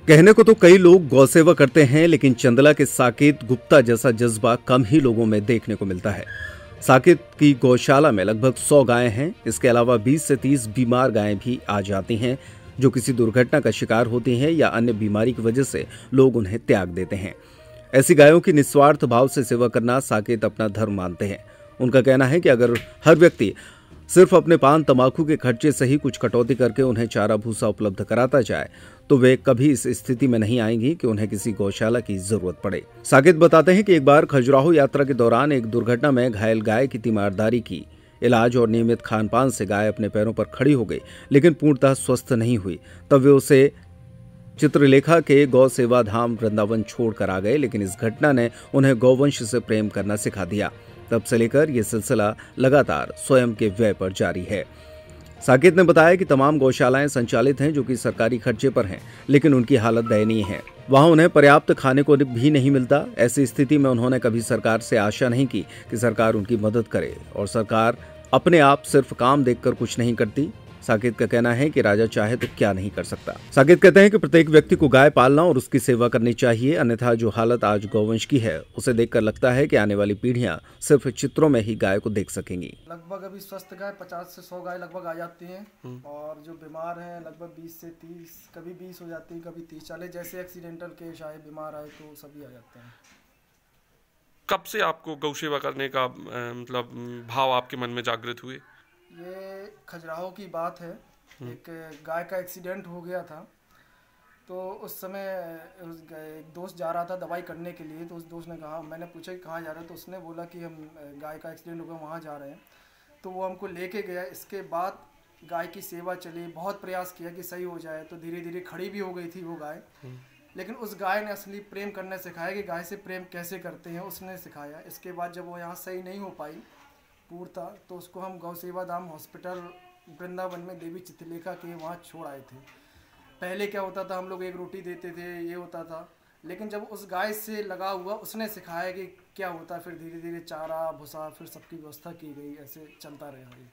कहने को तो कई लोग गौसेवा करते हैं, लेकिन चंदला के साकेत गुप्ता जैसा जज्बा कम ही लोगों में देखने को मिलता है। साकेत की गौशाला में लगभग 100 गायें हैं। इसके अलावा 20 से 30 बीमार गायें भी आ जाती हैं, जो किसी दुर्घटना का शिकार होती हैं या अन्य बीमारी की वजह से लोग उन्हें त्याग देते हैं। ऐसी गायों की निस्वार्थ भाव से सेवा करना साकेत अपना धर्म मानते हैं। उनका कहना है कि अगर हर व्यक्ति सिर्फ अपने पान तंबाकू के खर्चे से ही कुछ कटौती करके उन्हें चारा भूसा उपलब्ध कराता जाए तो वे कभी इस स्थिति में नहीं आएंगी कि उन्हें किसी गौशाला की जरूरत पड़े। साकेत बताते हैं कि एक बार खजुराहो यात्रा के दौरान एक दुर्घटना में घायल गाय की तीमारदारी की। इलाज और नियमित खान पान से गाय अपने पैरों पर खड़ी हो गई, लेकिन पूर्णतः स्वस्थ नहीं हुई। तब वे उसे चित्रलेखा के गौ सेवा धाम वृंदावन छोड़कर आ गए, लेकिन इस घटना ने उन्हें गौवंश से प्रेम करना सिखा दिया। तब से लेकर ये सिलसिला लगातार स्वयं के व्यय पर जारी है। साकेत ने बताया कि तमाम गौशालाएं संचालित हैं जो कि सरकारी खर्चे पर हैं, लेकिन उनकी हालत दयनीय है। वहां उन्हें पर्याप्त खाने को भी नहीं मिलता। ऐसी स्थिति में उन्होंने कभी सरकार से आशा नहीं की कि सरकार उनकी मदद करे, और सरकार अपने आप सिर्फ काम देखकर कुछ नहीं करती। साकेत का कहना है कि राजा चाहे तो क्या नहीं कर सकता। साकेत कहते हैं कि प्रत्येक व्यक्ति को गाय पालना और उसकी सेवा करनी चाहिए, अन्यथा जो हालत आज गौवंश की है उसे देखकर लगता है कि आने वाली पीढ़ियां सिर्फ चित्रों में ही गाय को देख सकेंगी। लगभग अभी स्वस्थ गाय 50 से 100 गाय लगभग आ जाती हैं, और जो बीमार हैं लगभग 20 से 30, कभी 20 हो जाती है, कभी 30-40। जैसे एक्सीडेंटल केस आए, बीमार आए तो सभी आ जाते हैं। कब से आपको गौ सेवा करने का मतलब भाव आपके मन में जागृत हुए? ये खजुराहो की बात है। एक गाय का एक्सीडेंट हो गया था, तो उस समय एक दोस्त जा रहा था दवाई करने के लिए। तो उस दोस्त ने कहा, मैंने पूछा कि कहाँ जा रहे हो, तो उसने बोला कि हम गाय का एक्सीडेंट हो गया, वहाँ जा रहे हैं। तो वो हमको लेके गया। इसके बाद गाय की सेवा चली, बहुत प्रयास किया कि सही हो जाए। तो धीरे धीरे खड़ी भी हो गई थी वो गाय, लेकिन उस गाय ने असली प्रेम करने सिखाया कि गाय से प्रेम कैसे करते हैं, उसने सिखाया। इसके बाद जब वो यहाँ सही नहीं हो पाई पूर्णतः, तो उसको हम गौ सेवा धाम हॉस्पिटल वृंदावन में देवी चित्रलेखा के वहाँ छोड़ आए थे। पहले क्या होता था, हम लोग एक रोटी देते थे, ये होता था। लेकिन जब उस गाय से लगा हुआ, उसने सिखाया कि क्या होता है। फिर धीरे धीरे चारा भूसा फिर सबकी व्यवस्था की गई, ऐसे चलता रहा ये।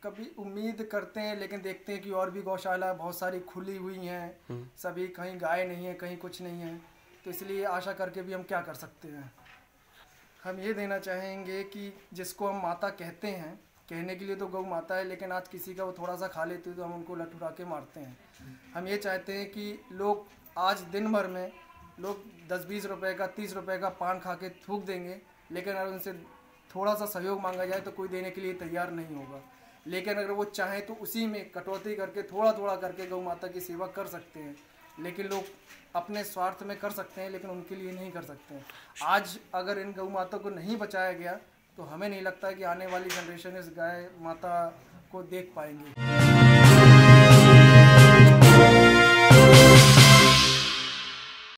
कभी उम्मीद करते हैं, लेकिन देखते हैं कि और भी गौशाला बहुत सारी खुली हुई हैं, सभी कहीं गाय नहीं है, कहीं कुछ नहीं है। तो इसलिए आशा करके भी हम क्या कर सकते हैं। हम ये देना चाहेंगे कि जिसको हम माता कहते हैं, कहने के लिए तो गौ माता है, लेकिन आज किसी का वो थोड़ा सा खा लेते तो हम उनको लठुरा के मारते हैं। हम ये चाहते हैं कि लोग आज दिन भर में लोग 10-20 रुपए का 30 रुपए का पान खा के थूक देंगे, लेकिन अगर उनसे थोड़ा सा सहयोग मांगा जाए तो कोई देने के लिए तैयार नहीं होगा। लेकिन अगर वो चाहें तो उसी में कटौती करके थोड़ा थोड़ा करके गौ माता की सेवा कर सकते हैं। लेकिन लोग अपने स्वार्थ में कर सकते हैं, लेकिन उनके लिए नहीं कर सकते हैं। आज अगर इन गौ माता को नहीं बचाया गया तो हमें नहीं लगता कि आने वाली जनरेशन इस गाय माता को देख पाएंगे।